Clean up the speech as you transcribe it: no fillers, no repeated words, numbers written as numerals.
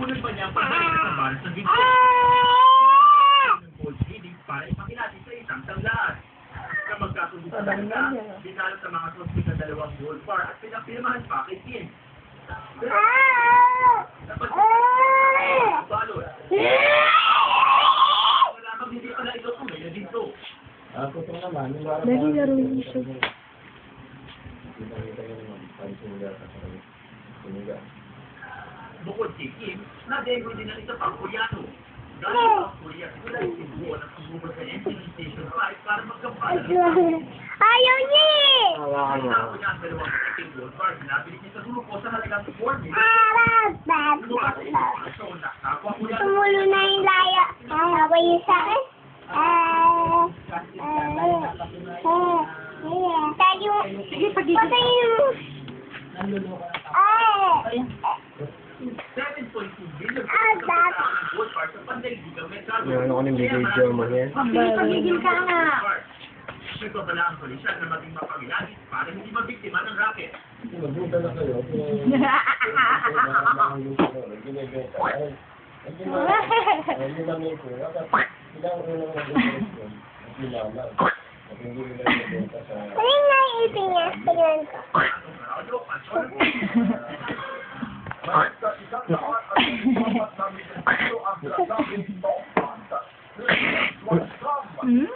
Inuunan pa niya ang pagbalik sa balas ng ginto. Ng gold healing para ipakilati sa isang tanglahan. Sa magkasundo sa talaga, dinalot sa mga suspect ng dalawang gold bar at pinapirmahan pa kay Kim. Balot. Wala bang hindi pala ito tunay na ginto. Ako ito naman. Dali laro yung isa. Bukod si Kim, na-demo din ang isa pang Koreano. Galing ang Korea, sila yung sinubuan at sumubol sa MTV Station 5 para magkampala ng Ayaw niya eh! Hawakan mo. Sinabi niya ang dalawang puting gold bar, sinabili niya sa grupo sa halagang 4 million. Lukas sa informasyon na kapwa Koreano. Tumulo na yung laya. Hawa yun sa akin. Tayo. Sige, patayin mo. 7.2 billion ang gold bar sa pandaigdigang merkado. Ano ko ng video mo yan? Pagigil ka nga. Nagbabala ang pulisya na maging mapangilagit para hindi mabiktima ng racket. Magbuta na kayo. Ano yung naiipin niya? Tingnan ko. Hmm?